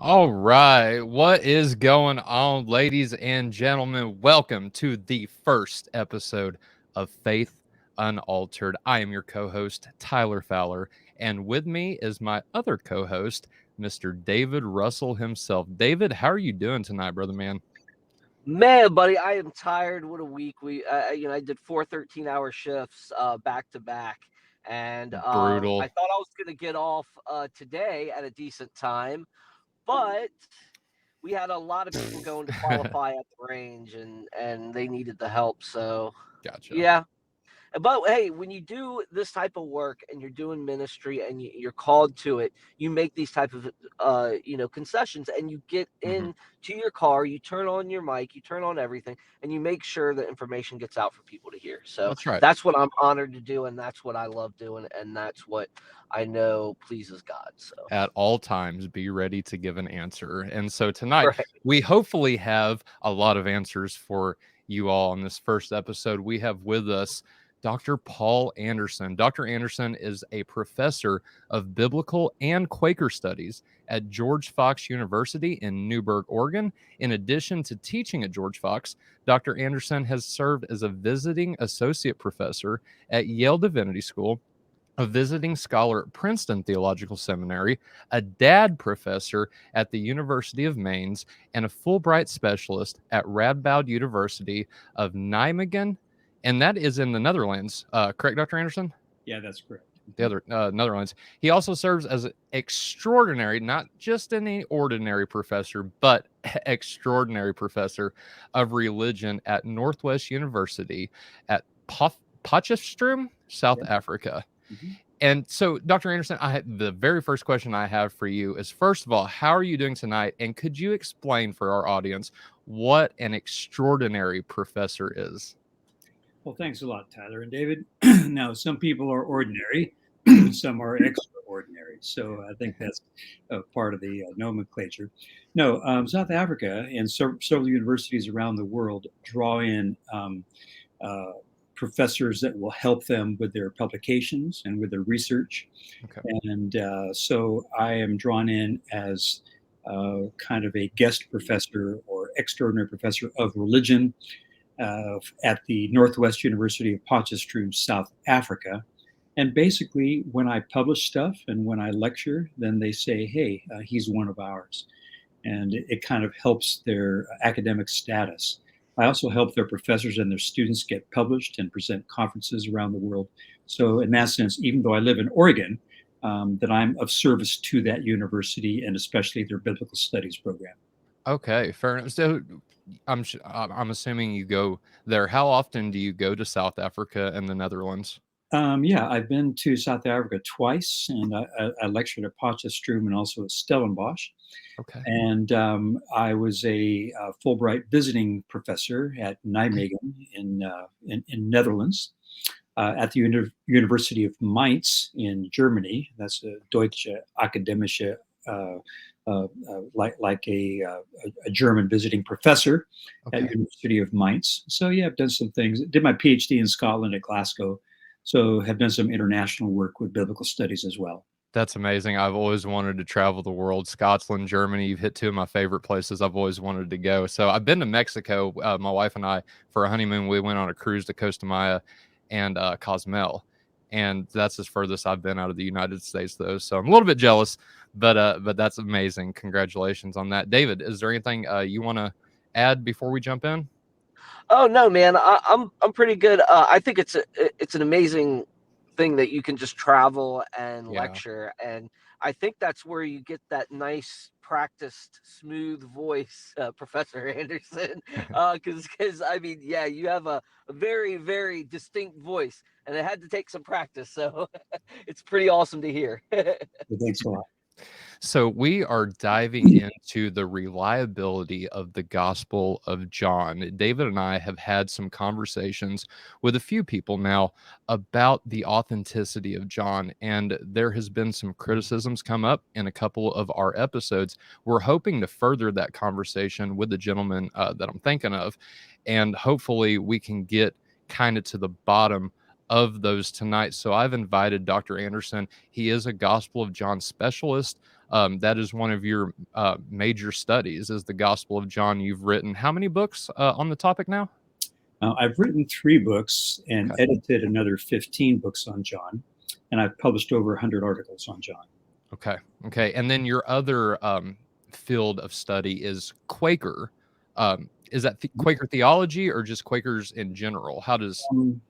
All right. What is going on, ladies and gentlemen? Welcome to the first episode of Faith Unaltered. I am your co host, Tyler Fowler, and with me is my other co host, Mr. David Russell himself. David, how are you doing tonight, brother man? Man, buddy, I am tired. What a week. I did 4 13-hour shifts back to back, and I Brutal. thought I was gonna get off today at a decent time, but we had a lot of people going to qualify at the range, and they needed the help. So Gotcha. yeah, but hey, when you do this type of work and you're doing ministry and you're called to it, you make these type of concessions, and you get hmm in to your car, you turn on your mic, you turn on everything, and you make sure that information gets out for people to hear. So That's right. that's what I'm honored to do, and that's what I love doing, and that's what I know pleases God. So At all times, be ready to give an answer. And so tonight, right. we hopefully have a lot of answers for you all on this first episode. We have with us Dr. Paul Anderson. Dr. Anderson is a professor of biblical and Quaker studies at George Fox University in Newberg, Oregon. In addition to teaching at George Fox, Dr. Anderson has served as a visiting associate professor at Yale Divinity School, a visiting scholar at Princeton Theological Seminary, a DAD professor at the University of Mainz, and a Fulbright specialist at Radboud University of Nijmegen, and that is in the Netherlands. Correct, Dr. Anderson? Yeah, that's correct. The other Netherlands. He also serves as an extraordinary, not just any ordinary professor, but extraordinary professor of religion at Northwest University at Potchefstroom, South Yep. Africa. Mhm. And so, Dr. Anderson, the very first question I have for you is, first of all, how are you doing tonight? And could you explain for our audience what an extraordinary professor is? Well, thanks a lot, Tyler and David. Now, some people are ordinary, some are extraordinary. So I think that's part of the nomenclature. No, South Africa and several universities around the world draw in uh, professors that will help them with their publications and with their research. Okay. And so I am drawn in as kind of a guest professor or extraordinary professor of religion at the Northwest University of Potchefstroom, South Africa. And basically, when I publish stuff and when I lecture, then they say, hey, he's one of ours. And it kind of helps their academic status. I also help their professors and their students get published and present conferences around the world. So, in that sense, even though I live in Oregon, that I'm of service to that university and especially their biblical studies program. Okay, fair enough. So I'm assuming you go there. How often do you go to South Africa and the Netherlands? Yeah, I've been to South Africa twice, and I lectured at Potchefstroom and also at Stellenbosch. Okay. And I was a Fulbright visiting professor at Nijmegen in Netherlands, at the University of Mainz in Germany. That's a Deutsche Akademische, like a German visiting professor at Okay. University of Mainz. So yeah, I've done some things. Did my PhD in Scotland at Glasgow. So have done some international work with biblical studies as well. That's amazing. I've always wanted to travel the world. Scotland, Germany, you've hit two of my favorite places I've always wanted to go. So I've been to Mexico. My wife and I, for a honeymoon, we went on a cruise to Costa Maya and Cozumel. And that's as furthest I've been out of the United States, though. So I'm a little bit jealous, but that's amazing. Congratulations on that. David, is there anything you want to add before we jump in? Oh no, man, I'm pretty good. I think it's an amazing thing that you can just travel and Yeah. lecture, and I think that's where you get that nice practiced smooth voice, Professor Anderson. Because I mean, yeah, you have a very distinct voice, and it had to take some practice, so it's pretty awesome to hear. So thanks a lot. So we are diving into the reliability of the Gospel of John. David and I have had some conversations with a few people now about the authenticity of John, and there has been some criticisms come up in a couple of our episodes. We're hoping to further that conversation with the gentleman that I'm thinking of, and hopefully we can get kind of to the bottom of those tonight. So I've invited Dr. Anderson. He is a Gospel of John specialist. That is one of your major studies, is the Gospel of John. You've written how many books on the topic now? I've written 3 books and Okay. edited another 15 books on John, and I've published over 100 articles on John. Okay. Okay. And then your other field of study is Quaker. Is that Quaker theology or just Quakers in general? How does?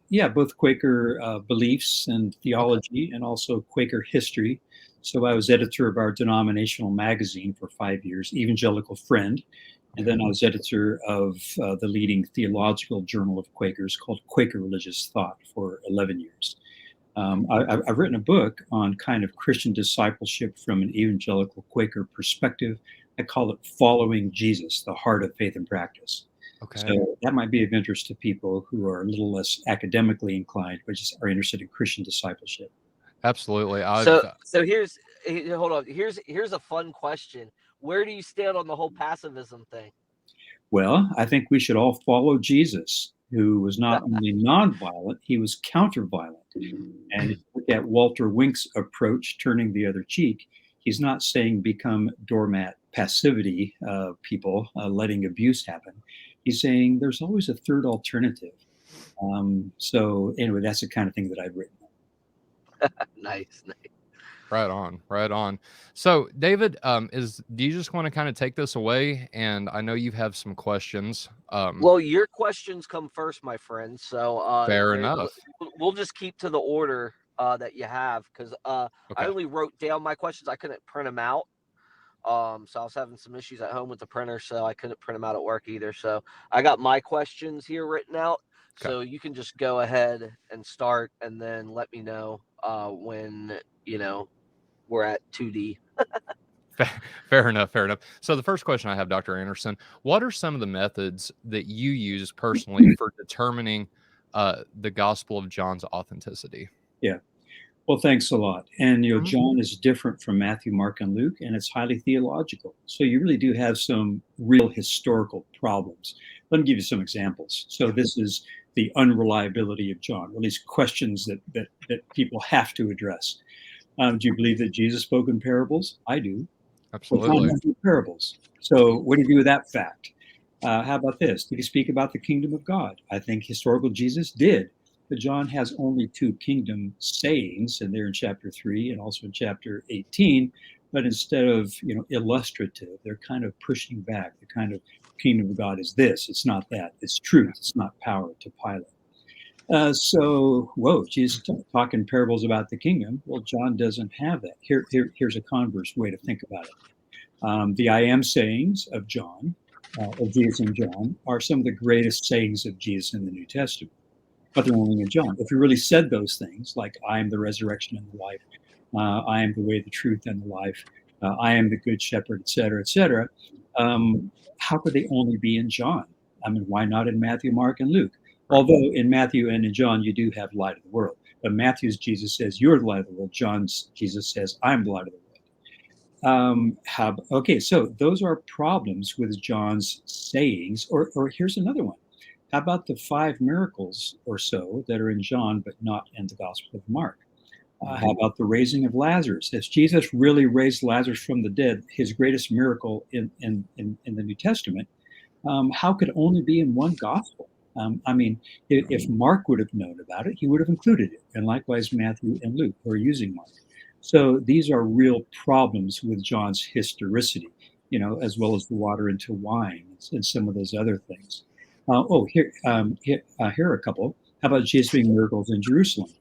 Yeah, both Quaker beliefs and theology, and also Quaker history. So I was editor of our denominational magazine for 5 years, Evangelical Friend. And then I was editor of the leading theological journal of Quakers called Quaker Religious Thought for 11 years. I've written a book on kind of Christian discipleship from an evangelical Quaker perspective. I call it Following Jesus, the Heart of Faith and Practice. Okay. So that might be of interest to people who are a little less academically inclined, but just are interested in Christian discipleship. Absolutely. So here's hold on. Here's a fun question. Where do you stand on the whole pacifism thing? Well, I think we should all follow Jesus, who was not only nonviolent, he was counter-violent. And if you look at Walter Wink's approach, turning the other cheek, he's not saying become doormat passivity, people letting abuse happen. He's saying there's always a third alternative. So anyway, that's the kind of thing that I've written. Nice. Right on, right on. So, David, do you just want to kind of take this away? And I know you have some questions. Well, your questions come first, my friend. So fair enough. We'll just keep to the order that you have, because I only wrote down my questions. I couldn't print them out. So I was having some issues at home with the printer, so I couldn't print them out at work either. So I got my questions here written out. Okay. So you can just go ahead and start, and then let me know when we're at 2D. Fair enough. Fair enough. So the first question I have, Dr. Anderson, what are some of the methods that you use personally for determining the Gospel of John's authenticity? Yeah. Well, thanks a lot. And, John is different from Matthew, Mark, and Luke, and it's highly theological. So you really do have some real historical problems. Let me give you some examples. So this is the unreliability of John, or at least questions that people have to address. Do you believe that Jesus spoke in parables? I do. Absolutely. Well, parables. So what do you do with that fact? How about this? Did he speak about the kingdom of God? I think historical Jesus did. But John has only 2 kingdom sayings, and they're in chapter 3 and also in chapter 18. But instead of illustrative, they're kind of pushing back. The kind of kingdom of God is this. It's not that. It's truth. It's not power to Pilate. Jesus talking parables about the kingdom. Well, John doesn't have that. Here's a converse way to think about it. The I am sayings of John, of Jesus and John, are some of the greatest sayings of Jesus in the New Testament. But they're only in John. If he really said those things, like I am the resurrection and the life, I am the way, the truth, and the life, I am the good shepherd, et cetera, how could they only be in John? I mean, why not in Matthew, Mark, and Luke? Although in Matthew and in John, you do have light of the world. But Matthew's Jesus says, you're the light of the world. John's Jesus says, I'm the light of the world. So those are problems with John's sayings. Or here's another one. How about the 5 miracles or so that are in John, but not in the Gospel of Mark? How about the raising of Lazarus? Has Jesus really raised Lazarus from the dead, his greatest miracle in the New Testament? How could it only be in one gospel? If Mark would have known about it, he would have included it. And likewise, Matthew and Luke, who are using Mark. So these are real problems with John's historicity, as well as the water into wine and some of those other things. Here are a couple. How about Jesus doing miracles in Jerusalem?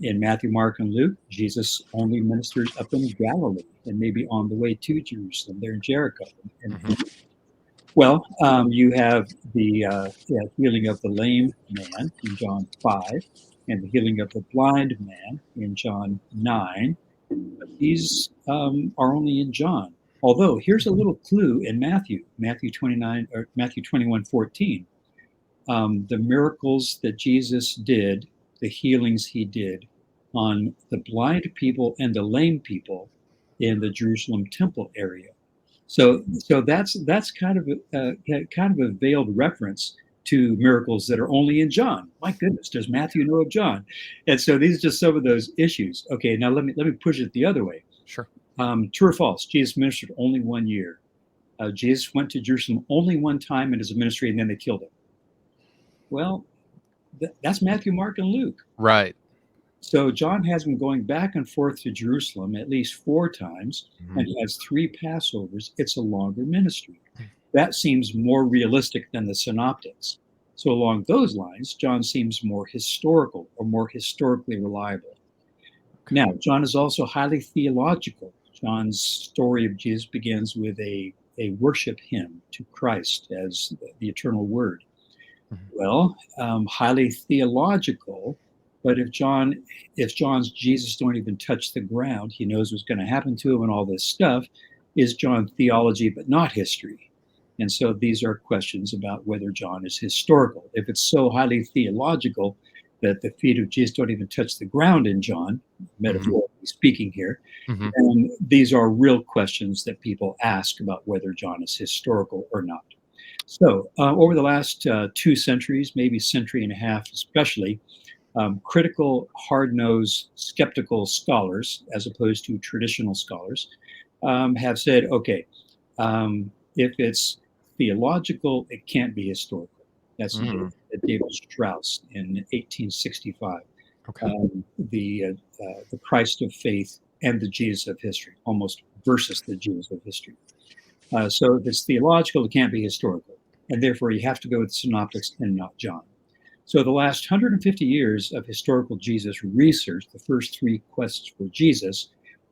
In Matthew, Mark, and Luke, Jesus only ministers up in Galilee and maybe on the way to Jerusalem. They're in Jericho. You have the healing of the lame man in John 5 and the healing of the blind man in John 9. But these are only in John. Although here's a little clue in Matthew 29 or Matthew 21:14. The miracles that Jesus did, the healings he did on the blind people and the lame people in the Jerusalem temple area. So that's kind of a veiled reference to miracles that are only in John. My goodness, does Matthew know of John? And so these are just some of those issues. Okay, now let me push it the other way. Sure. True or false? Jesus ministered only 1 year. Jesus went to Jerusalem only one time in his ministry, and then they killed him. Well, that's Matthew, Mark, and Luke. Right. So John has been going back and forth to Jerusalem at least 4 times, and he has 3 Passovers. It's a longer ministry. That seems more realistic than the synoptics. So along those lines, John seems more historical or more historically reliable. Now, John is also highly theological. John's story of Jesus begins with a worship hymn to Christ as the eternal word. Well, highly theological, but if John's Jesus don't even touch the ground, he knows what's going to happen to him and all this stuff, is John theology but not history? And so these are questions about whether John is historical. If it's so highly theological that the feet of Jesus don't even touch the ground in John, metaphorically speaking here, and these are real questions that people ask about whether John is historical or not. So over the last 2 centuries, maybe century and a half especially, critical, hard-nosed, skeptical scholars, as opposed to traditional scholars, have said, okay, if it's theological, it can't be historical. That's David Strauss in 1865. Okay. The Christ of faith and the Jesus of history, almost versus the Jesus of history. So if it's theological, it can't be historical. And therefore, you have to go with synoptics and not John. So the last 150 years of historical Jesus research, the first 3 quests for Jesus,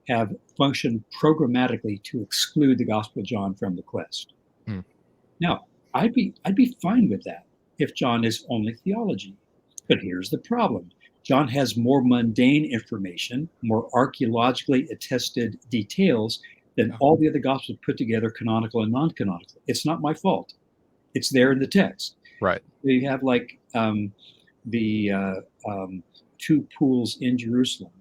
have functioned programmatically to exclude the Gospel of John from the quest. Now, I'd be fine with that if John is only theology. But here's the problem. John has more mundane information, more archaeologically attested details than all the other Gospels put together, canonical and non-canonical. It's not my fault. It's there in the text. Right. You have like the 2 pools in Jerusalem,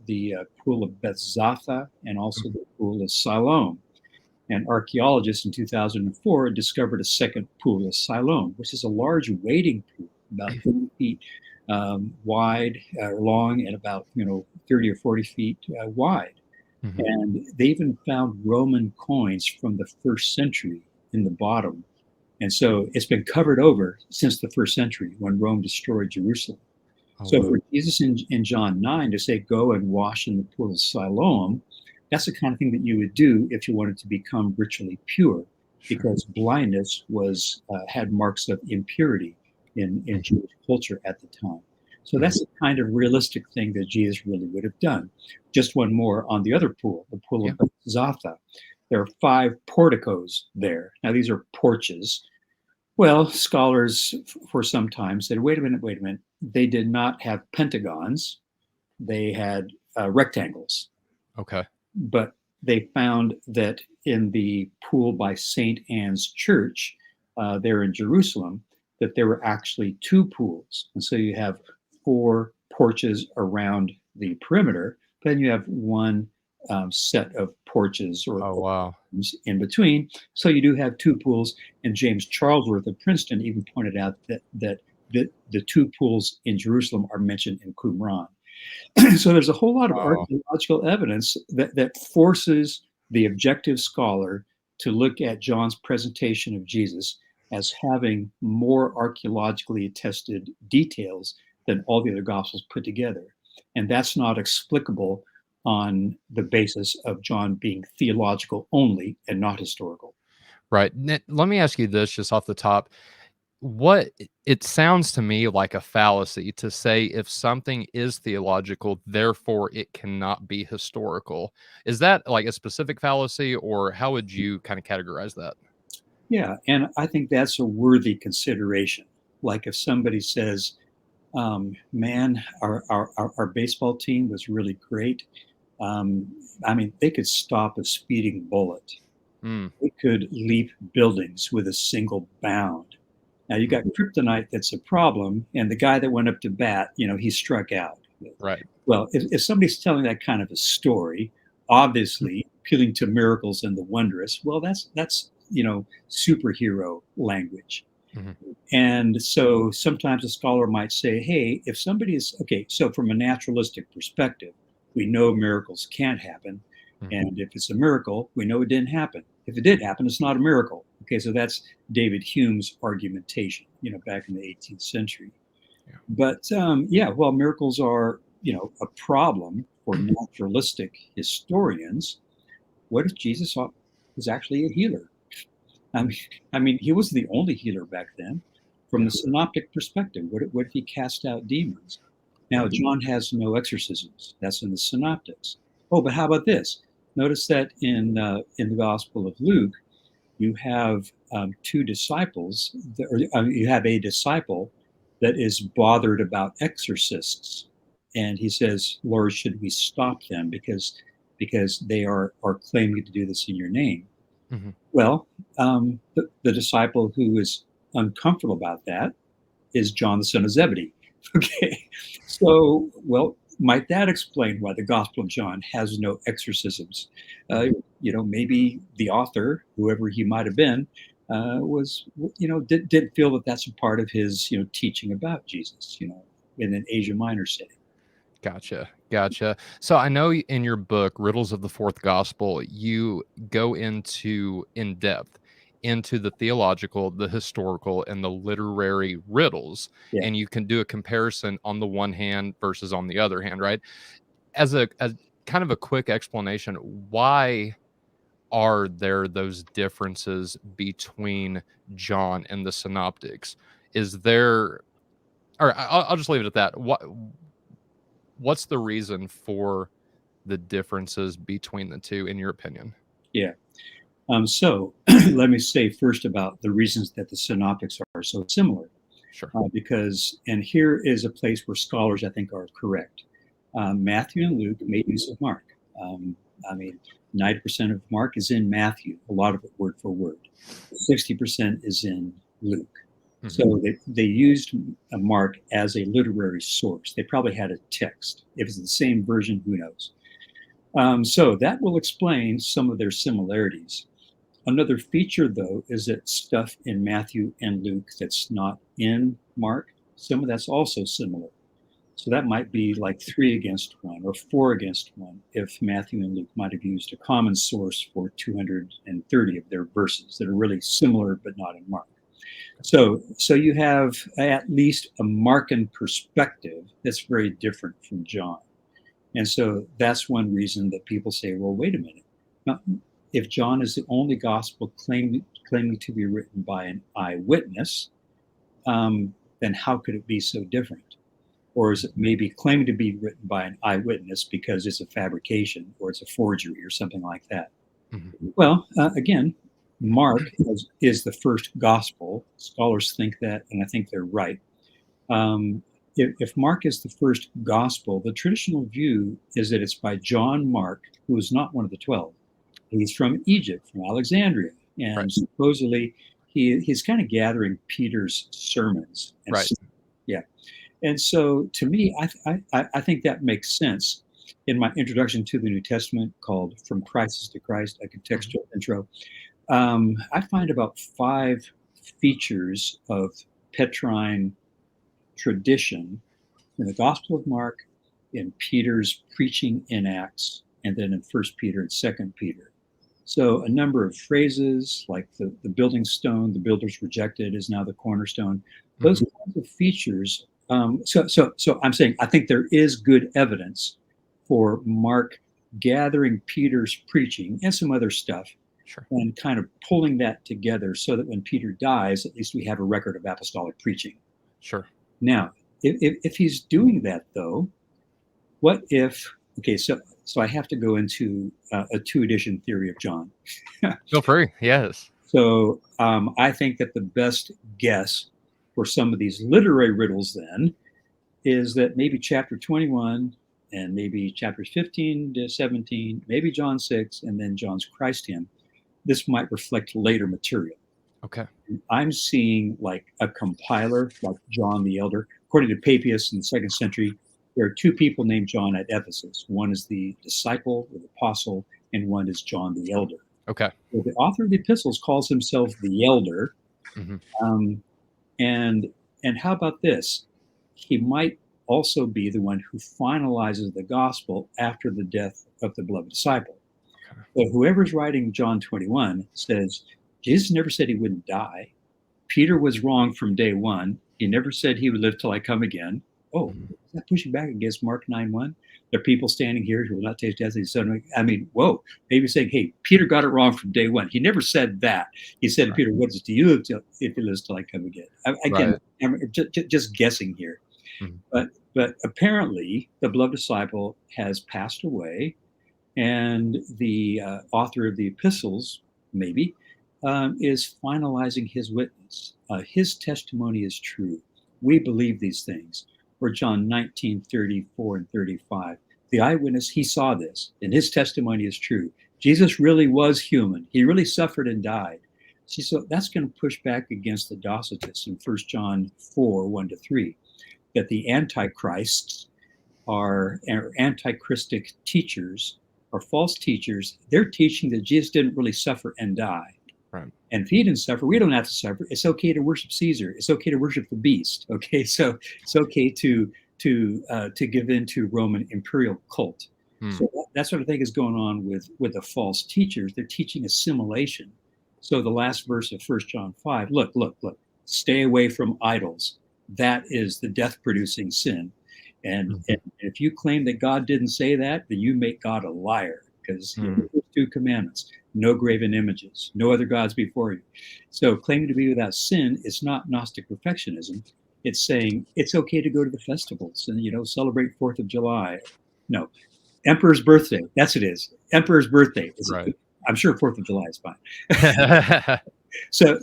the pool of Bethzatha and also the pool of Siloam. And archaeologists in 2004 discovered a second pool of Siloam, which is a large wading pool, about 30 feet wide, long, and about 30 or 40 feet wide. And they even found Roman coins from the 1st century in the bottom. And so it's been covered over since the 1st century when Rome destroyed Jerusalem. So for Jesus in John 9 to say, go and wash in the pool of Siloam, that's the kind of thing that you would do if you wanted to become ritually pure, because blindness had marks of impurity in Jewish culture at the time. So that's the kind of realistic thing that Jesus really would have done. Just one more on the other pool, the pool of Bethzatha. There are 5 porticos there. Now, these are porches. Well, scholars for some time said, wait a minute. They did not have pentagons. They had rectangles. Okay. But they found that in the pool by St. Anne's Church there in Jerusalem, that there were actually 2 pools. And so you have 4 porches around the perimeter, but then you have 1 set of porches or in between. So you do have 2 pools. And James Charlesworth of Princeton even pointed out that the 2 pools in Jerusalem are mentioned in Qumran. So there's a whole lot of archaeological evidence that forces the objective scholar to look at John's presentation of Jesus as having more archaeologically attested details than all the other Gospels put together. And that's not explicable on the basis of John being theological only and not historical. Right. Let me ask you this just off the top. It sounds to me like a fallacy to say if something is theological, therefore it cannot be historical. Is that like a specific fallacy, or how would you kind of categorize that? Yeah, and I think that's a worthy consideration. Like if somebody says, man, our baseball team was really great. I mean, they could stop a speeding bullet. They could leap buildings with a single bound. Now you got kryptonite that's a problem, and the guy that went up to bat, he struck out. Right. Well, if somebody's telling that kind of a story, obviously appealing to miracles and the wondrous, well, that's superhero language. And so sometimes a scholar might say, hey, if somebody is, okay, so from a naturalistic perspective, we know miracles can't happen. And if it's a miracle, we know it didn't happen. If it did happen, it's not a miracle. Okay, so that's David Hume's argumentation, back in the 18th century. Yeah. But well, miracles are, a problem for naturalistic historians. What if Jesus was actually a healer? I mean, he was the only healer back then. From the synoptic perspective, what if he cast out demons? Now, John has no exorcisms. That's in the synoptics. Oh, but how about this? Notice that in the Gospel of Luke, you have two disciples, you have a disciple that is bothered about exorcists, and he says, "Lord, should we stop them because they are claiming to do this in your name?" Mm-hmm. Well, the disciple who is uncomfortable about that is John, the son of Zebedee. Okay, so, well, might that explain why the Gospel of John has no exorcisms? Maybe the author, whoever he might have been, didn't feel that that's a part of his, teaching about Jesus, in an Asia Minor setting. Gotcha. So I know in your book, Riddles of the Fourth Gospel, you go in depth into the theological, the historical, and the literary riddles. Yeah. And you can do a comparison on the one hand versus on the other hand, right? As kind of a quick explanation, why are there those differences between John and the synoptics? Is there, or I'll just leave it at that. What's the reason for the differences between the two, in your opinion? Yeah. So let me say first about the reasons that the synoptics are so similar. Sure. Because, and here is a place where scholars, I think, are correct. Matthew and Luke made use of Mark. 90% of Mark is in Matthew, a lot of it word for word. 60% is in Luke. Mm-hmm. So they used Mark as a literary source. They probably had a text. If it's the same version, who knows? So that will explain some of their similarities. Another feature, though, is that stuff in Matthew and Luke that's not in Mark, some of that's also similar. So that might be like 3 against 1 or 4 against 1 if Matthew and Luke might have used a common source for 230 of their verses that are really similar but not in Mark. So you have at least a Markan perspective that's very different from John. And so that's one reason that people say, well, wait a minute. Now, if John is the only gospel claiming to be written by an eyewitness, then how could it be so different? Or is it maybe claiming to be written by an eyewitness because it's a fabrication or it's a forgery or something like that? Mm-hmm. Well, again, Mark is the first gospel. Scholars think that, and I think they're right. If Mark is the first gospel, the traditional view is that it's by John Mark, who is not one of the 12. He's from Egypt, from Alexandria, and right. Supposedly he's kind of gathering Peter's sermons. And right. Yeah. And so to me, I think that makes sense. In my introduction to the New Testament called From Crisis to Christ, a contextual intro, I find about 5 features of Petrine tradition in the Gospel of Mark, in Peter's preaching in Acts, and then in 1 Peter and 2 Peter. So a number of phrases like the building stone, the builders rejected is now the cornerstone. Those kinds of features. So I'm saying I think there is good evidence for Mark gathering Peter's preaching and some other stuff, sure, and kind of pulling that together so that when Peter dies, at least we have a record of apostolic preaching. Sure. Now, if he's doing that, though, what if? Okay, so I have to go into a 2-edition theory of John. Feel free. Yes. So I think that the best guess for some of these literary riddles then is that maybe chapter 21 and maybe chapters 15 to 17, maybe John 6, and then John's Christ hymn. This might reflect later material. Okay. I'm seeing like a compiler, like John the Elder. According to Papias in the 2nd century, there are 2 people named John at Ephesus. One is the disciple or the apostle, and one is John the Elder. Okay. So the author of the epistles calls himself the Elder. Mm-hmm. And how about this? He might also be the one who finalizes the gospel after the death of the beloved disciple. Okay. So whoever's writing John 21 says Jesus never said he wouldn't die. Peter was wrong from day one. He never said he would live till I come again. Oh, is that pushing back against Mark 9:1? There are people standing here who will not taste death. I mean, whoa, maybe saying, hey, Peter got it wrong from day one. He never said that. He said to Peter, what is it to you if he lives till I come again? Again, Right. I'm just guessing here. Mhm. But apparently the beloved disciple has passed away, and the author of the epistles, maybe, is finalizing his witness. His testimony is true. We believe these things. Or John 19:34 and 35. The eyewitness, he saw this, and his testimony is true. Jesus really was human. He really suffered and died. See, so that's going to push back against the Docetists in 1 John 4:1-3, that the antichrists are antichristic teachers or false teachers. They're teaching that Jesus didn't really suffer and die. Right. And if he didn't suffer, we don't have to suffer. It's okay to worship Caesar. It's okay to worship the beast. Okay, so it's okay to give in to Roman imperial cult. So that's what I think is going on with the false teachers. They're teaching assimilation. So the last verse of 1 John 5, look, stay away from idols. That is the death-producing sin. And if you claim that God didn't say that, then you make God a liar, because the first two commandments: no graven images, no other gods before you. So claiming to be without sin is not Gnostic perfectionism. It's saying it's okay to go to the festivals and celebrate 4th of July. No, Emperor's birthday. That's it is. Emperor's birthday. Right. I'm sure 4th of July is fine. So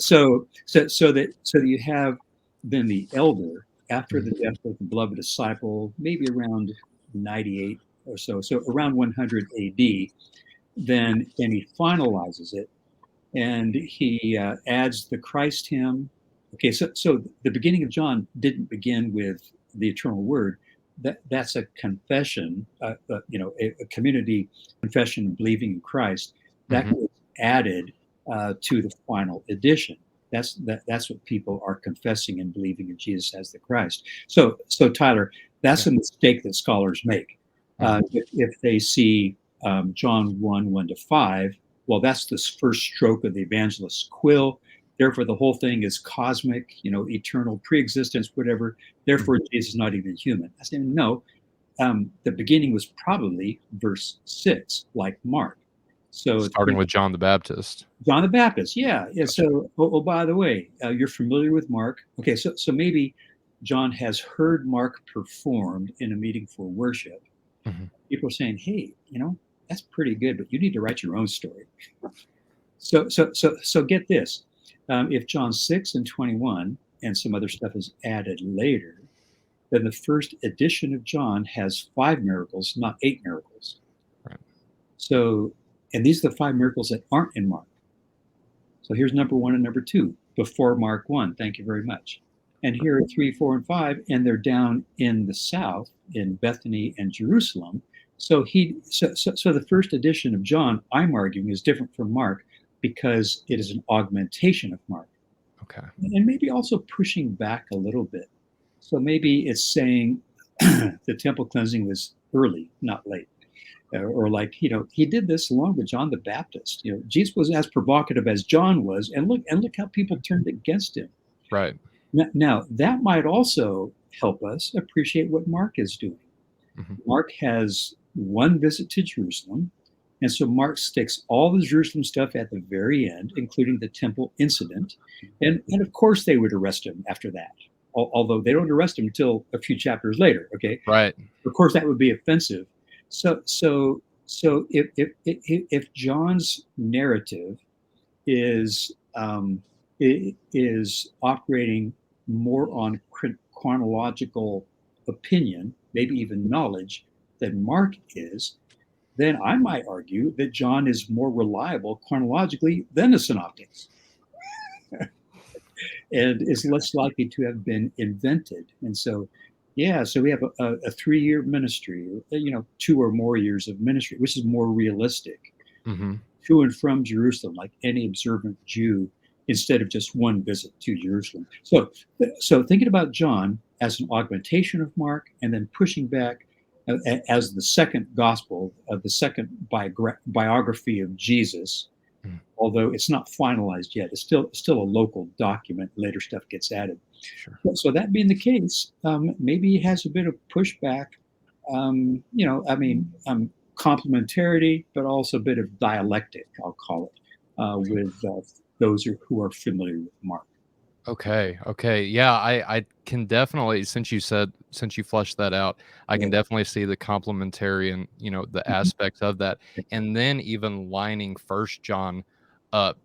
that you have then the elder after the death of the beloved disciple, maybe around 98 or so around 100 AD. Then he finalizes it, and he adds the Christ hymn. Okay, so the beginning of John didn't begin with the eternal word. That's a confession, a community confession of believing in Christ that was added to the final edition. That's what people are confessing and believing in Jesus as the Christ. So Tyler, that's a mistake that scholars make. If they see John 1:1-5, well, that's the first stroke of the evangelist's quill. Therefore, the whole thing is cosmic, eternal, pre-existence, whatever. Therefore, Jesus is not even human. I say, no. The beginning was probably verse 6, like Mark. So starting with John the Baptist. John the Baptist, yeah. So, by the way, you're familiar with Mark. Okay, so maybe John has heard Mark performed in a meeting for worship. People are saying, hey, that's pretty good, but you need to write your own story. So get this. If John 6:21 and some other stuff is added later, then the first edition of John has 5 miracles, not 8 miracles. Right. So, and these are the 5 miracles that aren't in Mark. So here's number 1 and number 2 before Mark 1. Thank you very much. And here are 3, 4, and 5, and they're down in the south in Bethany and Jerusalem. So the first edition of John, I'm arguing, is different from Mark because it is an augmentation of Mark. Okay. And maybe also pushing back a little bit. So maybe it's saying the temple cleansing was early, not late. Or like, he did this along with John the Baptist. Jesus was as provocative as John was, and look how people turned against him. Right. Now that might also help us appreciate what Mark is doing. Mark has one visit to Jerusalem, and so Mark sticks all the Jerusalem stuff at the very end, including the temple incident, and of course they would arrest him after that. Although they don't arrest him until a few chapters later. Okay. Right. Of course, that would be offensive. So if John's narrative is operating more on chronological opinion, maybe even knowledge, than Mark is, then I might argue that John is more reliable chronologically than the synoptics, and is less likely to have been invented. And so we have a 3-year ministry, 2 or more years of ministry, which is more realistic, to and from Jerusalem, like any observant Jew, instead of just one visit to Jerusalem. So thinking about John as an augmentation of Mark, and then pushing back, as the second gospel, the second biography of Jesus. Mm. Although it's not finalized yet, it's still a local document. Later stuff gets added. Sure. So that being the case, maybe he has a bit of pushback. Complementarity, but also a bit of dialectic, I'll call it, with those who are familiar with Mark. Okay. Yeah, I can definitely, since you fleshed that out, I can Yeah. definitely see the complementarian, the aspects of that. And then even lining First John up,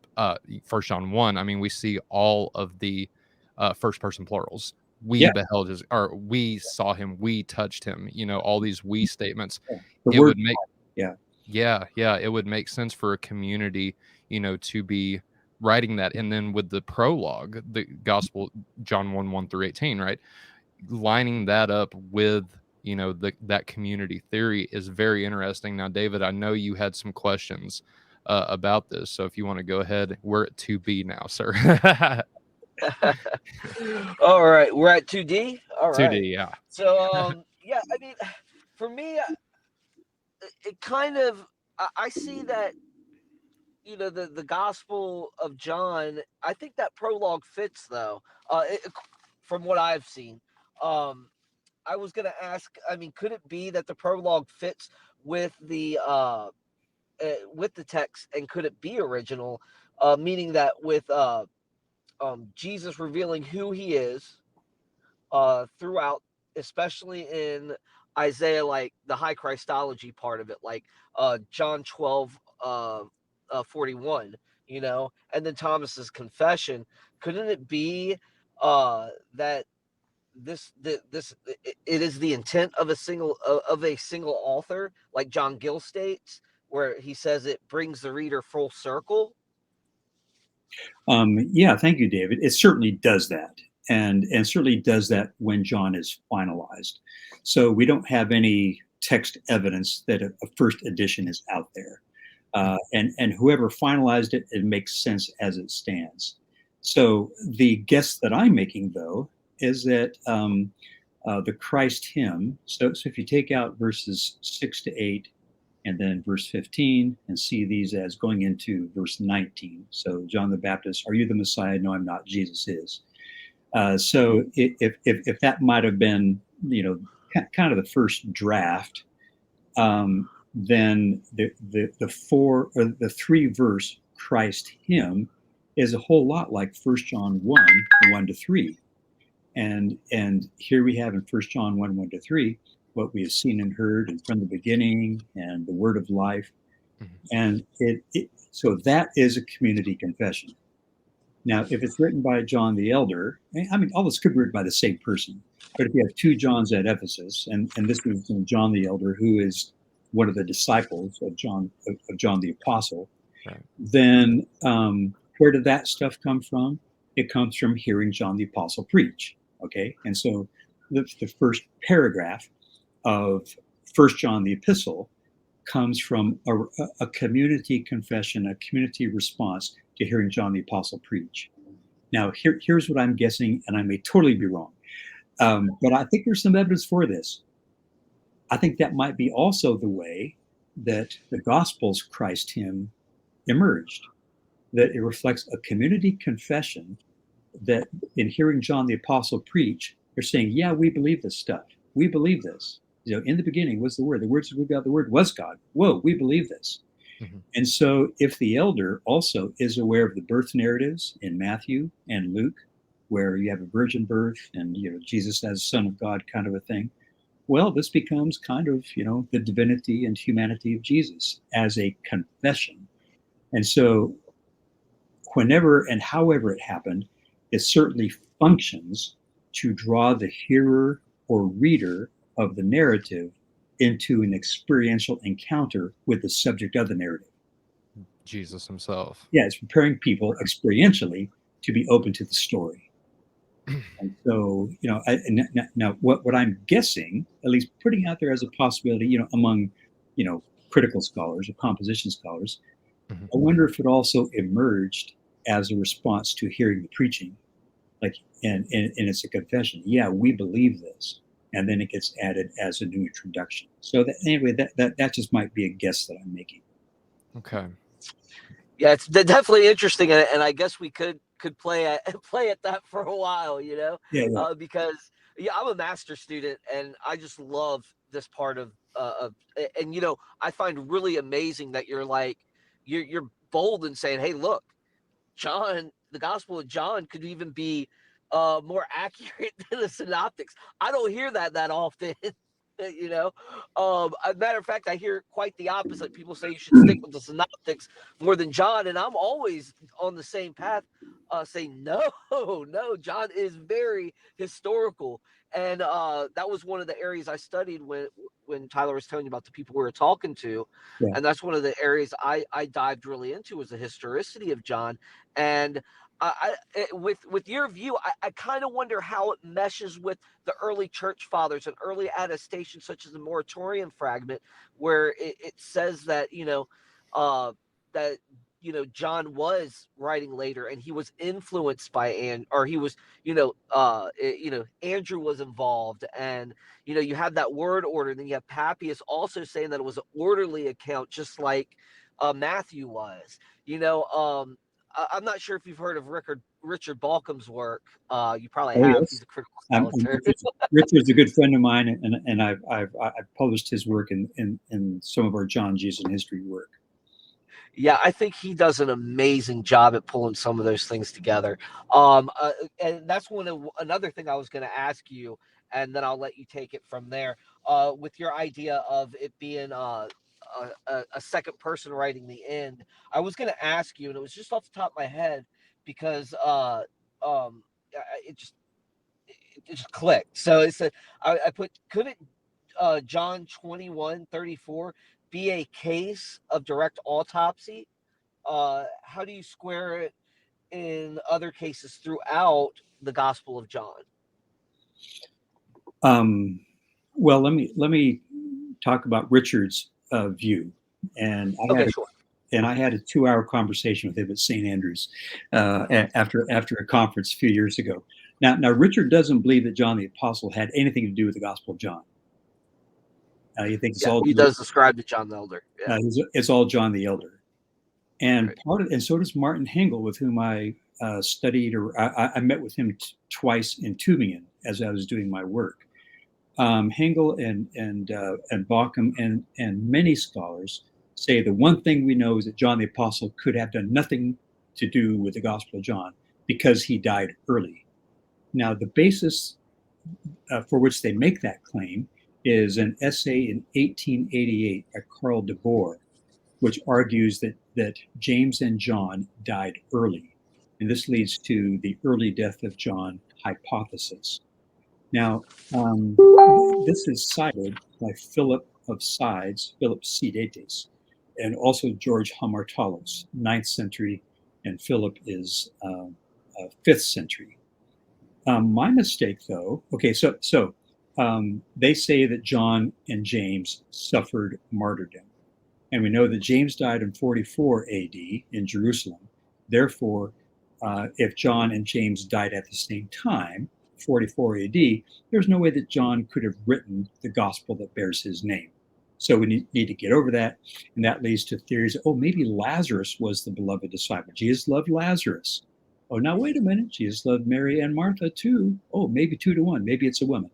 First John 1, I mean, we see all of the first person plurals. We Yeah. beheld his, or we saw him, we touched him, all these we statements. The It word. would make Yeah. Yeah, it would make sense for a community, to be writing that. And then with the prologue, the gospel, John 1:1 through 18, right? Lining that up with, that community theory is very interesting. Now, David, I know you had some questions about this. So if you want to go ahead, we're at 2B now, sir. All right, we're at 2D. All right. 2D, yeah. So, yeah, I mean, for me, it kind of, I see that, the Gospel of John. I think that prologue fits, though. From what I've seen, I was gonna ask. I mean, could it be that the prologue fits with the text, and could it be original? Meaning that with Jesus revealing who he is throughout, especially in Isaiah, like the high Christology part of it, like John 12, 41, and then Thomas's confession. Couldn't it be that this it is the intent of a single author, like John Gill states, where he says it brings the reader full circle? Yeah, thank you, David. It certainly does that, and certainly does that when John is finalized. So we don't have any text evidence that a first edition is out there, and whoever finalized it, it makes sense as it stands. So the guess that I'm making, though, is that the Christ hymn. So if you take out verses 6 to 8 and then verse 15, and see these as going into verse 19. So John the Baptist, are you the Messiah? No, I'm not. Jesus is. So if that might have been, kind of the first draft, then the 3 verse Christ hymn is a whole lot like 1 John 1:1 to 3. And here we have in 1 John 1:1 to 3 what we have seen and heard, and from the beginning, and the word of life. And so that is a community confession. Now, if it's written by John the Elder, I mean, all this could be written by the same person. But if you have 2 Johns at Ephesus, and this is John the Elder, who is one of the disciples of John the Apostle, Right. then where did that stuff come from? It comes from hearing John the Apostle preach. Okay, and so the first paragraph of 1 John the Epistle comes from a community confession, a community response to hearing John the Apostle preach. Now, here's what I'm guessing, and I may totally be wrong, but I think there's some evidence for this. I think that might be also the way that the Gospels Christ hymn emerged, that it reflects a community confession that in hearing John the Apostle preach, they're saying, yeah, we believe this stuff. We believe this. In the beginning was the Word. The Word's with God. The Word was God. Whoa, we believe this. Mm-hmm. And so if the elder also is aware of the birth narratives in Matthew and Luke, where you have a virgin birth and Jesus as Son of God kind of a thing, well, this becomes kind of, the divinity and humanity of Jesus as a confession. And so whenever and however it happened, it certainly functions to draw the hearer or reader of the narrative into an experiential encounter with the subject of the narrative. Jesus himself. Yeah, it's preparing people experientially to be open to the story. And so, now what I'm guessing, at least putting out there as a possibility, among, critical scholars or composition scholars, mm-hmm. I wonder if it also emerged as a response to hearing the preaching, like, and it's a confession. Yeah, we believe this. and then it gets added as a new introduction. So anyway, that just might be a guess that I'm making. Okay. Yeah, it's definitely interesting, and I guess we could play at that for a while, Yeah. because I'm a master student, and I just love this part of and I find really amazing that you're bold in saying, hey, look, John, the Gospel of John could even be more accurate than the synoptics. I don't hear that often. A matter of fact, I hear quite the opposite. People say you should stick with the synoptics more than John, and I'm always on the same path, saying no, no, John is very historical, and that was one of the areas I studied when Tyler was telling you about the people we were talking to, Yeah. and that's one of the areas I dived really into, was the historicity of John. And with your view, I kind of wonder how it meshes with the early church fathers and early attestations, such as the Moratorian fragment, where it says that that John was writing later, and he was influenced by he was Andrew was involved, and you have that word order. And then you have Papias also saying that it was an orderly account, just like Matthew was. I'm not sure if you've heard of Richard Balcom's work. You probably Oh have. yes. He's a critical scholar. Richard's a good friend of mine, and I've published his work in some of our John Jesuit history work. Yeah, I think he does an amazing job at pulling some of those things together. And that's another thing I was going to ask you, and then I'll let you take it from there. With your idea of it being a second person writing the end, I was going to ask you, and it was just off the top of my head, because um, it just clicked. So it said I put, could it John 21:34 be a case of direct autopsy? How do you square it in other cases throughout the Gospel of John? Well, let me talk about Richard's view, and Okay, sure. I had a 2-hour conversation with him at St. Andrews after a conference a few years ago. Now Richard doesn't believe that John the Apostle had anything to do with the Gospel of John. He thinks it's all He does describe to John the Elder. Yeah. it's all John the Elder, and Right. and so does Martin Hengel, with whom I studied, or I met with him twice in Tübingen as I was doing my work. Hengel and Bauckham and many scholars say the one thing we know is that John the Apostle could have done nothing to do with the Gospel of John because he died early. Now, the basis for which they make that claim is an essay in 1888 by Karl de Boer, which argues that James and John died early. And this leads to the early death of John hypothesis. Now, this is cited by Philip of Sides, Philip Sidetes, and also George Hamartalos, 9th century, and Philip is 5th century. My mistake, though, okay, so they say that John and James suffered martyrdom. And we know that James died in 44 AD in Jerusalem. Therefore, if John and James died at the same time, 44 AD, there's no way that John could have written the gospel that bears his name. So we need to get over that. And that leads to theories, maybe Lazarus was the beloved disciple. Jesus loved Lazarus. Oh, now wait a minute. Jesus loved Mary and Martha too. Oh, maybe 2-1. Maybe it's a woman.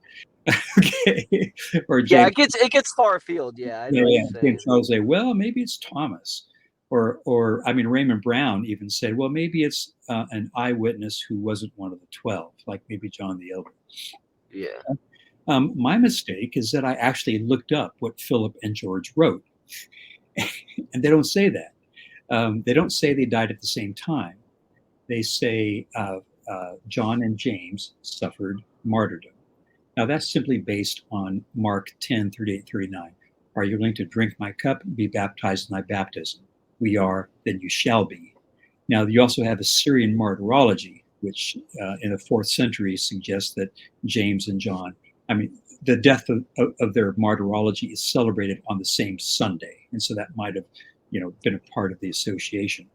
Okay. Or James, it gets far afield. Yeah, I know what you're saying. James Charles say, well, maybe it's Thomas. Or Raymond Brown even said, well, maybe it's an eyewitness who wasn't one of the 12, like maybe John the Elder. Yeah. My mistake is that I actually looked up what Philip and George wrote. And they don't say that. They don't say they died at the same time. They say John and James suffered martyrdom. Now, that's simply based on Mark 10:38-39. Are you willing to drink my cup and be baptized in my baptism? We are, then you shall be. Now, you also have Assyrian martyrology, which in the 4th century suggests that James and John, the death of their martyrology is celebrated on the same Sunday. And so that might have, been a part of the association.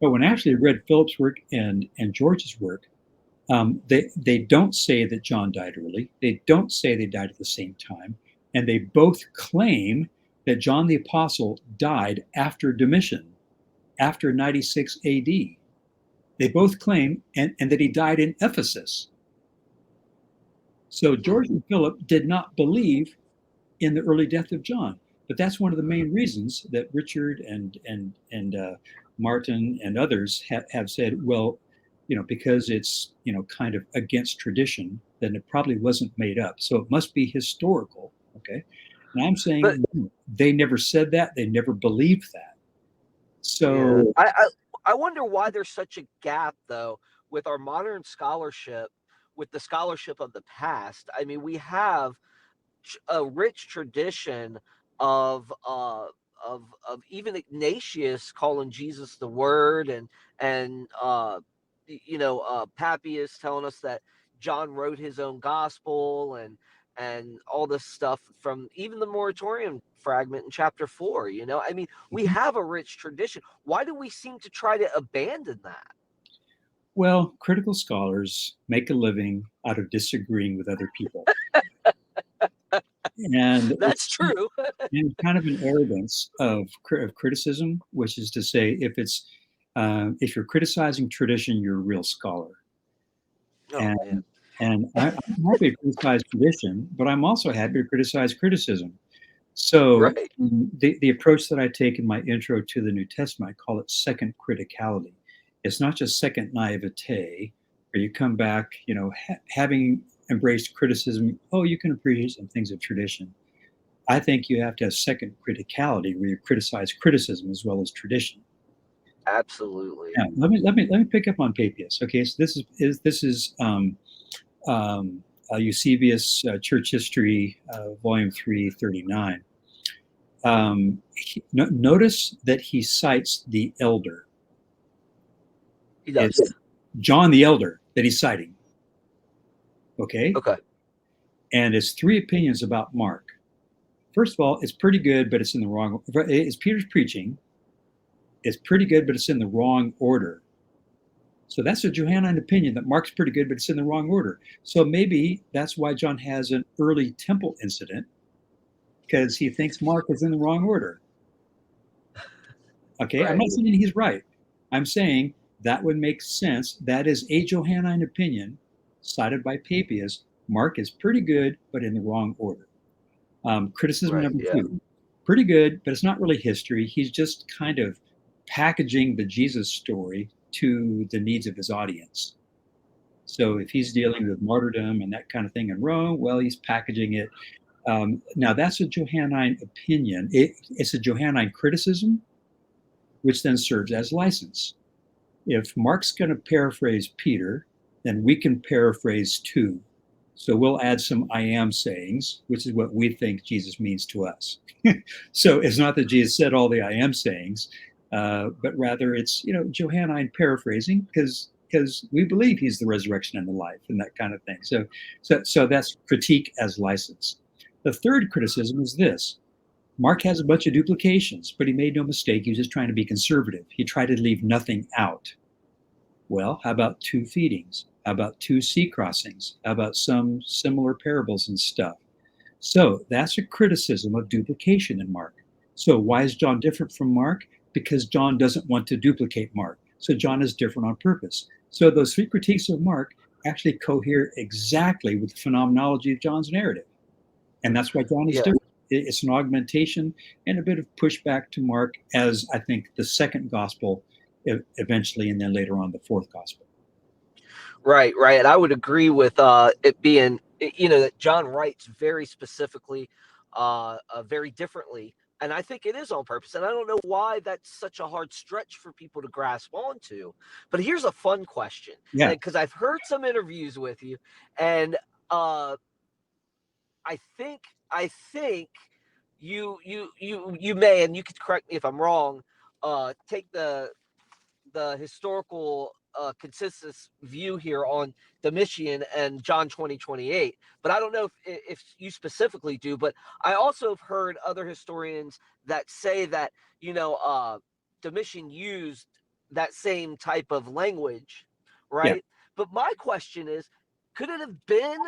But when I actually read Philip's work and George's work, They don't say that John died early. They don't say they died at the same time. And they both claim that John the Apostle died after Domitian, after 96 AD. They both claim, and that he died in Ephesus. So George and Philip did not believe in the early death of John. But that's one of the main reasons that Richard and Martin and others have said, well, because it's kind of against tradition, then it probably wasn't made up. So it must be historical. Okay, and I'm saying But they never said that. They never believed that. So yeah, I wonder why there's such a gap though with our modern scholarship, with the scholarship of the past. I mean, we have a rich tradition of even Ignatius calling Jesus the Word, and Papias telling us that John wrote his own gospel, and all this stuff from even the Moratorium fragment in chapter 4. I mean, we have a rich tradition. Why do we seem to try to abandon that? well, critical scholars make a living out of disagreeing with other people. And That's true. and kind of an arrogance of criticism, which is to say, if you're criticizing tradition, you're a real scholar. Oh man. And I'm happy to criticize tradition, but I'm also happy to criticize criticism. So Right. the approach that I take in my intro to the New Testament, I call it second criticality. It's not just second naivete, where you come back, having embraced criticism. Oh, you can appreciate some things of tradition. I think you have to have second criticality, where you criticize criticism as well as tradition. Absolutely. Now, let me pick up on Papias. Okay, so this is Eusebius, Church History, Volume 339. Notice that he cites the elder. He does. It's John the Elder that he's citing. Okay, Okay. and it's three opinions about Mark. First of all, it's pretty good, but it's in the wrong. It's Peter's preaching. It's pretty good, but it's in the wrong order. So that's a Johannine opinion that Mark's pretty good, but it's in the wrong order. So maybe that's why John has an early temple incident, because he thinks Mark is in the wrong order. Okay, I'm Right. not saying he's right. I'm saying that would make sense. That is a Johannine opinion cited by Papias. Mark is pretty good, but in the wrong order. Criticism Right. number Yeah. 2, pretty good, but it's not really history. He's just kind of packaging the Jesus story to the needs of his audience. So if he's dealing with martyrdom and that kind of thing in Rome, well, he's packaging it. Now, that's a Johannine opinion. It's a Johannine criticism, which then serves as license. If Mark's going to paraphrase Peter, then we can paraphrase too. So we'll add some I am sayings, which is what we think Jesus means to us. So it's not that Jesus said all the I am sayings, but rather it's Johannine paraphrasing, because we believe he's the resurrection and the life and that kind of thing. So that's critique as license. The third criticism is this: Mark has a bunch of duplications, but he made no mistake. He was just trying to be conservative. He tried to leave nothing out. Well, how about 2 feedings? How about 2 sea crossings? How about some similar parables and stuff? So that's a criticism of duplication in Mark. So why is John different from Mark? Because John doesn't want to duplicate Mark. So John is different on purpose. So those 3 critiques of Mark actually cohere exactly with the phenomenology of John's narrative. And that's why John is Yeah. different. It's an augmentation and a bit of pushback to Mark as, I think, the second gospel eventually, and then later on the fourth gospel. Right. Right. And I would agree with it being, that John writes very specifically, very differently. And I think it is on purpose. And I don't know why that's such a hard stretch for people to grasp onto. But here's a fun question. Yeah. Because I've heard some interviews with you, and I think you may, and you could correct me if I'm wrong, take the historical consensus view here on Domitian and John 20:28. But I don't know if you specifically do. But I also have heard other historians that say that Domitian used that same type of language, right? But my question is, could it have been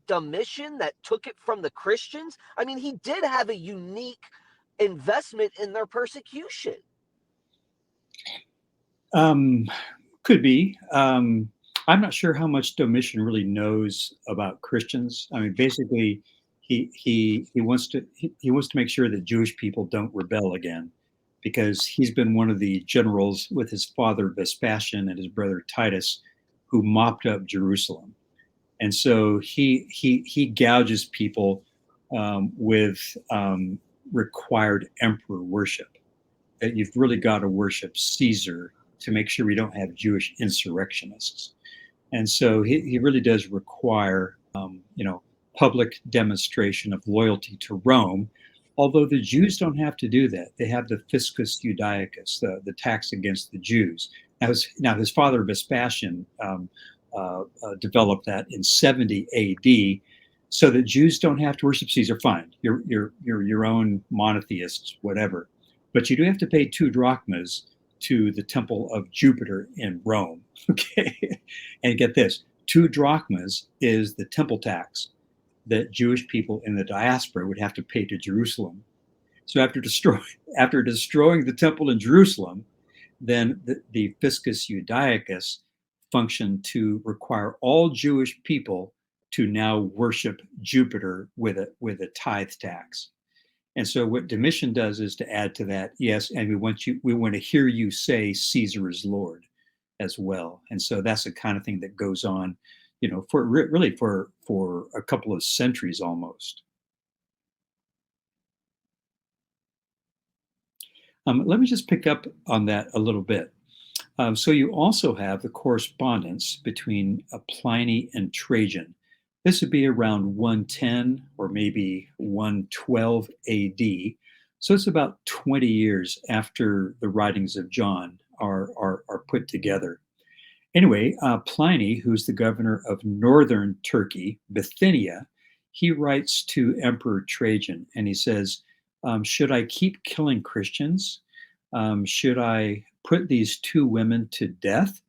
Domitian that took it from the Christians? I mean, he did have a unique investment in their persecution. Could be. I'm not sure how much Domitian really knows about Christians. I mean, basically, he wants to make sure that Jewish people don't rebel again, because he's been one of the generals with his father Vespasian and his brother Titus, who mopped up Jerusalem, and so he gouges people with required emperor worship. That you've really got to worship Caesar to make sure we don't have Jewish insurrectionists. And so he really does require, public demonstration of loyalty to Rome, although the Jews don't have to do that. They have the fiscus Judaicus, the tax against the Jews. Now his father Vespasian developed that in 70 AD, so that Jews don't have to worship Caesar. Fine, you're your own monotheists, whatever, but you do have to pay 2 drachmas to the temple of Jupiter in Rome. Okay, and get this: 2 drachmas is the temple tax that Jewish people in the diaspora would have to pay to Jerusalem. So after destroying the temple in Jerusalem, then the fiscus Judaicus functioned to require all Jewish people to now worship Jupiter with a tithe tax. And so what Domitian does is to add to that, yes, and we want to hear you say Caesar is Lord as well. And so that's the kind of thing that goes on, for a couple of centuries almost. Let me just pick up on that a little bit. So you also have the correspondence between Pliny and Trajan. This would be around 110 or maybe 112 AD. So it's about 20 years after the writings of John are put together. Anyway, Pliny, who's the governor of northern Turkey, Bithynia, he writes to Emperor Trajan and he says, should I keep killing Christians? Should I put these 2 women to death?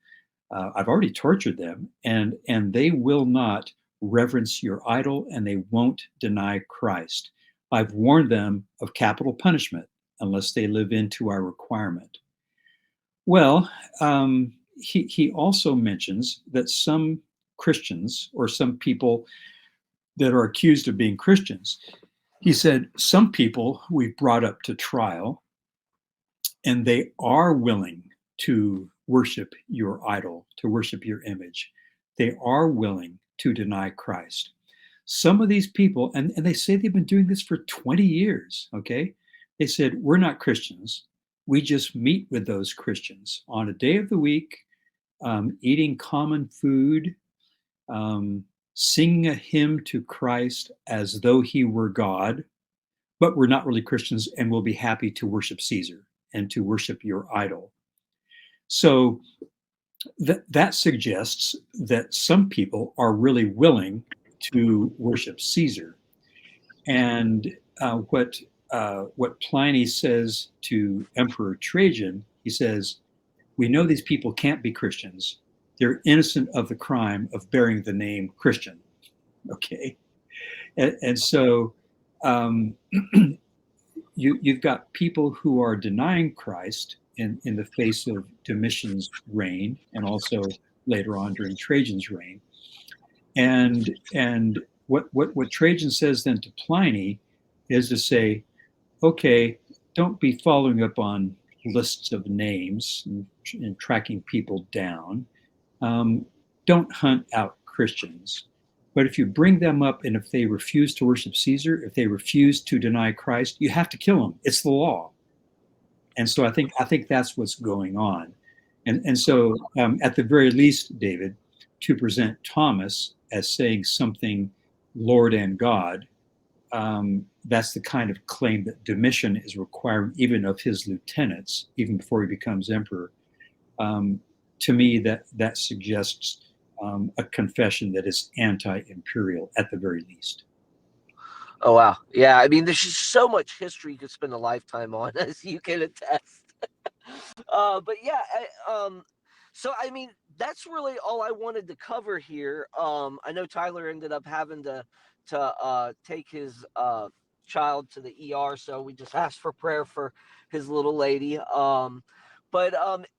I've already tortured them, and they will not reverence your idol, and they won't deny Christ. I've warned them of capital punishment unless they live into our requirement. Well, he also mentions that some Christians, or some people that are accused of being Christians, he said, some people we've brought up to trial, and they are willing to worship your idol, to worship your image. They are willing to deny Christ. Some of these people, and they say they've been doing this for 20 years, okay? They said, we're not Christians. We just meet with those Christians on a day of the week, eating common food, singing a hymn to Christ as though he were God, but we're not really Christians, and we'll be happy to worship Caesar and to worship your idol. So that suggests that some people are really willing to worship Caesar. And what Pliny says to Emperor Trajan, he says, we know these people can't be Christians. They're innocent of the crime of bearing the name Christian. Okay. And so you've got people who are denying Christ in the face of Domitian's reign, and also later on during Trajan's reign. And what Trajan says then to Pliny is to say, okay, don't be following up on lists of names and tracking people down. Don't hunt out Christians. But if you bring them up, and if they refuse to worship Caesar, if they refuse to deny Christ, you have to kill them. It's the law. And so I think that's what's going on. And so at the very least, David, to present Thomas as saying something Lord and God, that's the kind of claim that Domitian is requiring even of his lieutenants, even before he becomes emperor. To me, that suggests a confession that is anti-imperial at the very least. Oh, wow. Yeah, I mean, there's just so much history you could spend a lifetime on, as you can attest. But yeah, So, I mean, that's really all I wanted to cover here. I know Tyler ended up having to take his child to the ER, so we just asked for prayer for his little lady. But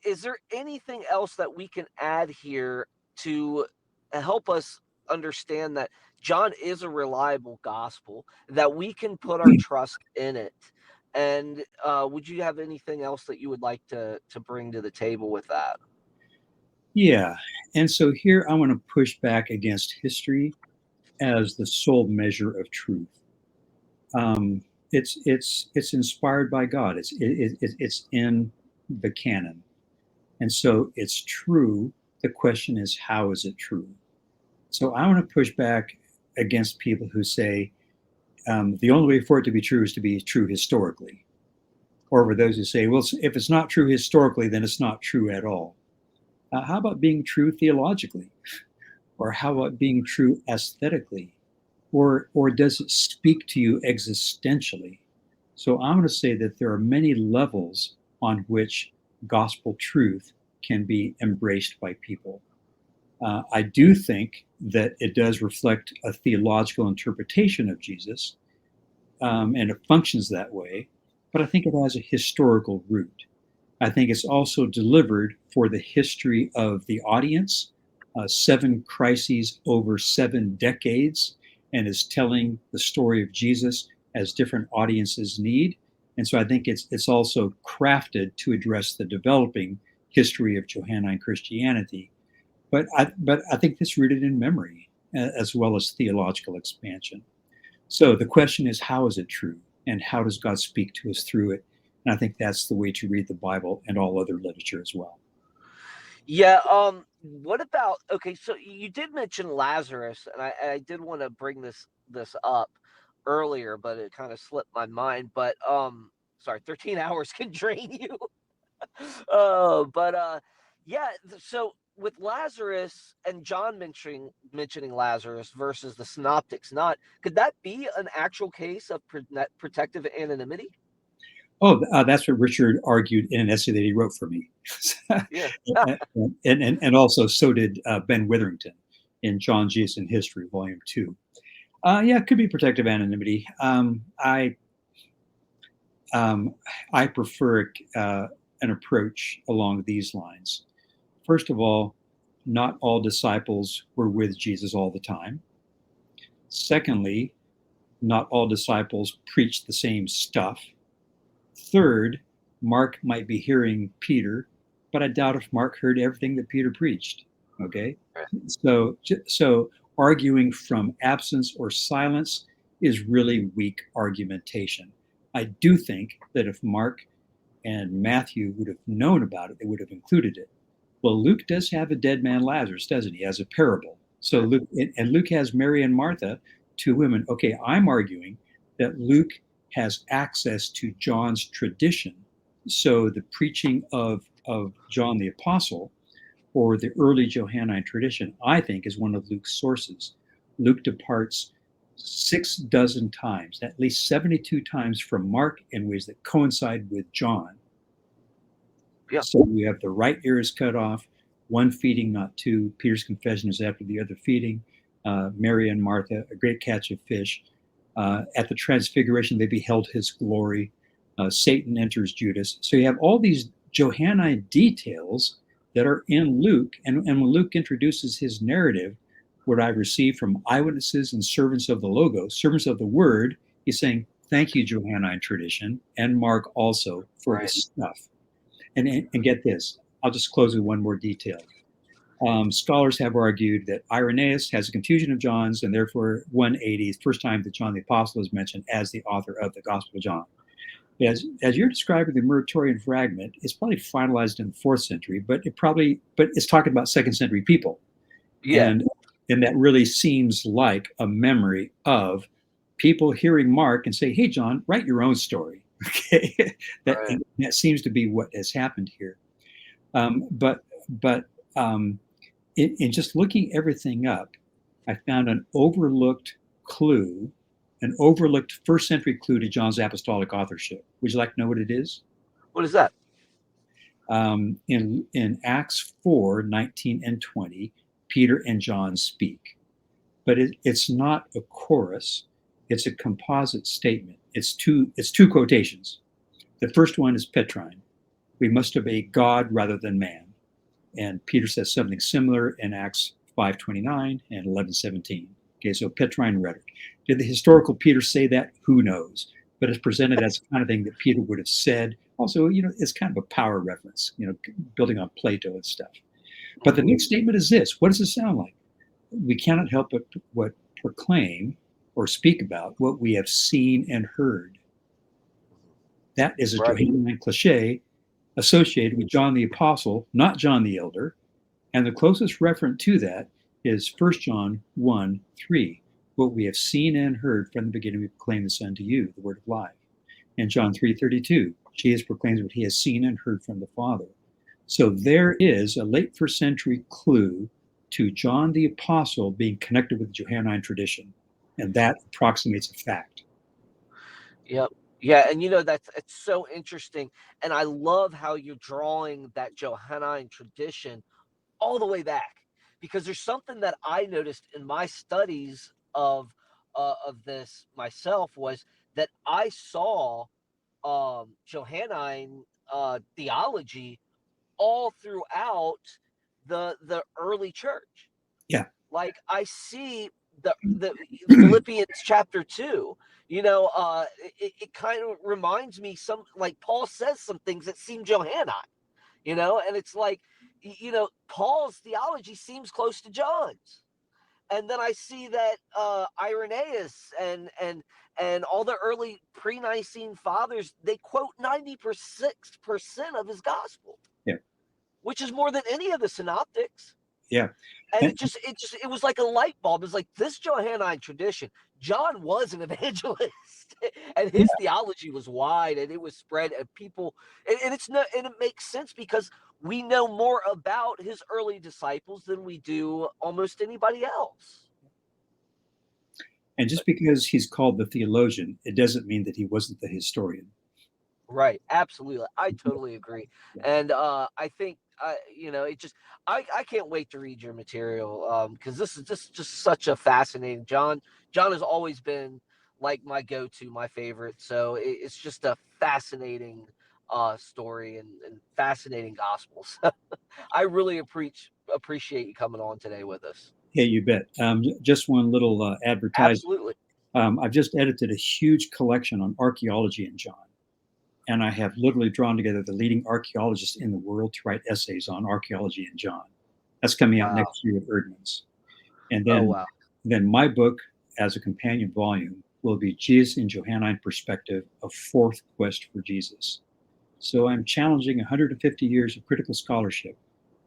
is there anything else that we can add here to help us understand that John is a reliable gospel, that we can put our trust in it? And would you have anything else that you would like to bring to the table with that? Yeah. And so here I want to push back against history as the sole measure of truth. It's inspired by God. It's in the canon, and so it's true. The question is, how is it true? So I want to push back against people who say the only way for it to be true is to be true historically, or for those who say, well, if it's not true historically, then it's not true at all. How about being true theologically? Or how about being true aesthetically? Or does it speak to you existentially? So I'm going to say that there are many levels on which gospel truth can be embraced by people. I do think that it does reflect a theological interpretation of Jesus, and it functions that way, but I think it has a historical root. I think it's also delivered for the history of the audience, 7 crises over 7 decades, and is telling the story of Jesus as different audiences need. And so I think it's also crafted to address the developing history of Johannine Christianity. But I think it's rooted in memory as well as theological expansion. So the question is, how is it true? And how does God speak to us through it? And I think that's the way to read the Bible and all other literature as well. Yeah. What about, okay? So you did mention Lazarus, and I did want to bring this up earlier, but it kind of slipped my mind. But sorry, 13 hours can drain you. But yeah. So with Lazarus and John mentioning Lazarus versus the synoptics, not could that be an actual case of protective anonymity? Oh, that's what Richard argued in an essay that he wrote for me. Yeah. and also so did Ben Witherington in John Jesus in History, Volume 2. Yeah, it could be protective anonymity. I prefer an approach along these lines. First of all, not all disciples were with Jesus all the time. Secondly, not all disciples preached the same stuff. Third, Mark might be hearing Peter, but I doubt if Mark heard everything that Peter preached. Okay, so arguing from absence or silence is really weak argumentation. I do think that if Mark and Matthew would have known about it, they would have included it. Well, Luke does have a dead man Lazarus, doesn't he, as a parable? So Luke has Mary and Martha, 2 women. Okay, I'm arguing that Luke has access to John's tradition. So the preaching of John the Apostle or the early Johannine tradition, I think, is one of Luke's sources. Luke departs 6 dozen times, at least 72 times from Mark in ways that coincide with John. Yeah. So we have the right ear is cut off, 1 feeding, not 2. Peter's confession is after the other feeding. Mary and Martha, a great catch of fish. At the transfiguration, they beheld his glory. Satan enters Judas. So you have all these Johannine details that are in Luke. And when Luke introduces his narrative, what I received from eyewitnesses and servants of the Logos, servants of the Word, he's saying, thank you, Johannine tradition, and Mark also for this stuff. And get this, I'll just close with one more detail. Scholars have argued that Irenaeus has a confusion of John's, and therefore 180 is the first time that John the Apostle is mentioned as the author of the Gospel of John. As you're describing the Muratorian fragment, it's probably finalized in the 4th century, but it's talking about 2nd century people. Yeah. And that really seems like a memory of people hearing Mark and say, hey, John, write your own story. Okay, that seems to be what has happened here. But in just looking everything up, I found an overlooked clue, an overlooked 1st century clue to John's apostolic authorship. Would you like to know what it is? What is that? In Acts 4, 19 and 20, Peter and John speak. But it's not a chorus, it's a composite statement. It's two quotations. The first one is Petrine. We must obey God rather than man. And Peter says something similar in Acts 5:29 and 11:17. Okay, so Petrine rhetoric. Did the historical Peter say that? Who knows? But it's presented as the kind of thing that Peter would have said. Also, it's kind of a power reference, building on Plato and stuff. But the next statement is this. What does it sound like? We cannot help but proclaim or speak about what we have seen and heard. That is a Johannine cliche associated with John the Apostle, not John the Elder. And the closest reference to that is 1 John 1:3. What we have seen and heard from the beginning, we proclaim this unto you, the word of life. And John 3:32, Jesus proclaims what he has seen and heard from the Father. So there is a late first century clue to John the Apostle being connected with the Johannine tradition. And that approximates a fact. Yep. Yeah, and it's so interesting. And I love how you're drawing that Johannine tradition all the way back, because there's something that I noticed in my studies of this myself, was that I saw Johannine theology all throughout the early church. Yeah. Like I see the Philippians chapter 2, it kind of reminds me, some like Paul says some things that seem Johannine, and it's like, Paul's theology seems close to John's. And then I see that Irenaeus and all the early pre-Nicene fathers, they quote 96% of his gospel. Yeah. Which is more than any of the synoptics. Yeah. And it was like a light bulb. It's like, this Johannine tradition, John was an evangelist and his theology was wide and it was spread, and people, and it makes sense because we know more about his early disciples than we do almost anybody else. And just because he's called the theologian, it doesn't mean that he wasn't the historian. Right. Absolutely. I totally agree. And I think, I can't wait to read your material, because this is just such a fascinating. John has always been like my go-to, my favorite. So it's just a fascinating story and fascinating gospels. I really appreciate you coming on today with us. Yeah, you bet. Just one little advertisement. Absolutely. I've just edited a huge collection on archaeology in John. And I have literally drawn together the leading archaeologists in the world to write essays on archaeology in John. That's coming out next year at Erdman's. And then my book, as a companion volume, will be Jesus in Johannine Perspective, A Fourth Quest for Jesus. So I'm challenging 150 years of critical scholarship.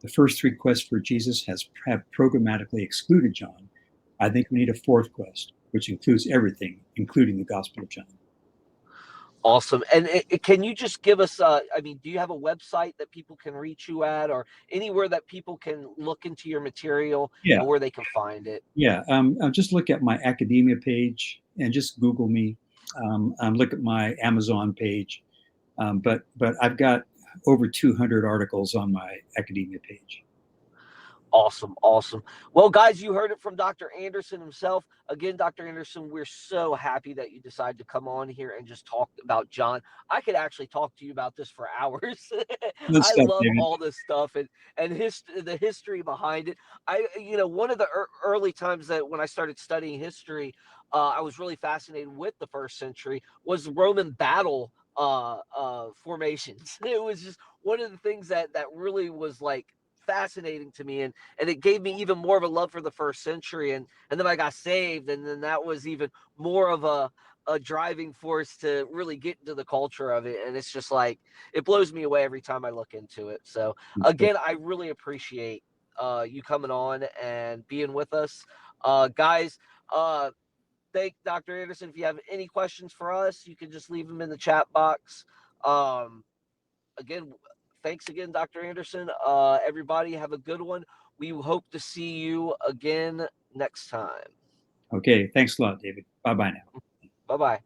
The first three quests for Jesus have programmatically excluded John. I think we need a fourth quest, which includes everything, including the Gospel of John. Awesome. And can you just give us, do you have a website that people can reach you at, or anywhere that people can look into your material and where they can find it? Yeah. Just look at my academia page and just Google me. Look at my Amazon page. But I've got over 200 articles on my academia page. Awesome. Well, guys, you heard it from Dr. Anderson himself. Again, Dr. Anderson, we're so happy that you decided to come on here and just talk about John. I could actually talk to you about this for hours. I love all this stuff and the history behind it. One of the early times that when I started studying history, I was really fascinated with the first century was Roman battle formations. It was just one of the things that really was like fascinating to me, and it gave me even more of a love for the first century, and then I got saved, and then that was even more of a driving force to really get into the culture of it, and it's just like it blows me away every time I look into it. So again, I really appreciate you coming on and being with us, guys. Thank Dr. Anderson. If you have any questions for us, you can just leave them in the chat box. Again, thanks again, Dr. Anderson. Everybody have a good one. We hope to see you again next time. Okay. Thanks a lot, David. Bye-bye now. Bye-bye.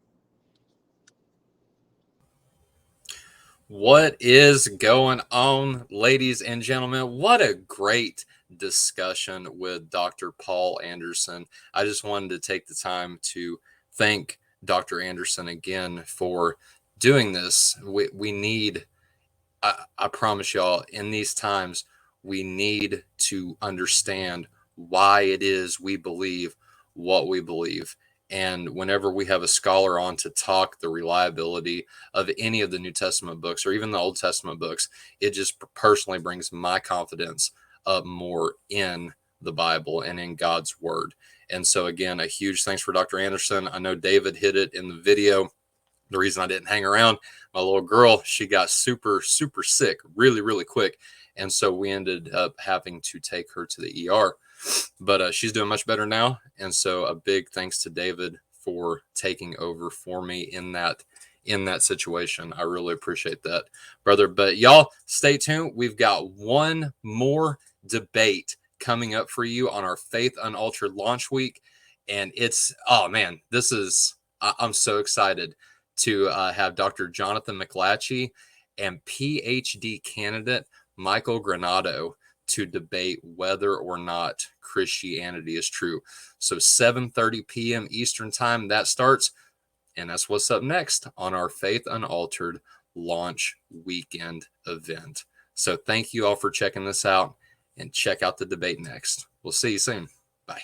What is going on, ladies and gentlemen? What a great discussion with Dr. Paul Anderson. I just wanted to take the time to thank Dr. Anderson again for doing this. We need, I promise y'all, in these times, we need to understand why it is we believe what we believe. And whenever we have a scholar on to talk the reliability of any of the New Testament books or even the Old Testament books, it just personally brings my confidence up more in the Bible and in God's Word. And so, again, a huge thanks for Dr. Anderson. I know David hit it in the video. The reason I didn't hang around, my little girl, she got super sick really quick. And so we ended up having to take her to the ER. But she's doing much better now. And so a big thanks to David for taking over for me in that situation. I really appreciate that, brother. But y'all stay tuned. We've got one more debate coming up for you on our Faith Unaltered launch week. And it's, oh man, I'm so excited to have Dr. Jonathan McLatchie and PhD candidate Michael Granado to debate whether or not Christianity is true. So 7:30 p.m. Eastern time, that starts. And that's what's up next on our Faith Unaltered launch weekend event. So thank you all for checking this out, and check out the debate next. We'll see you soon. Bye.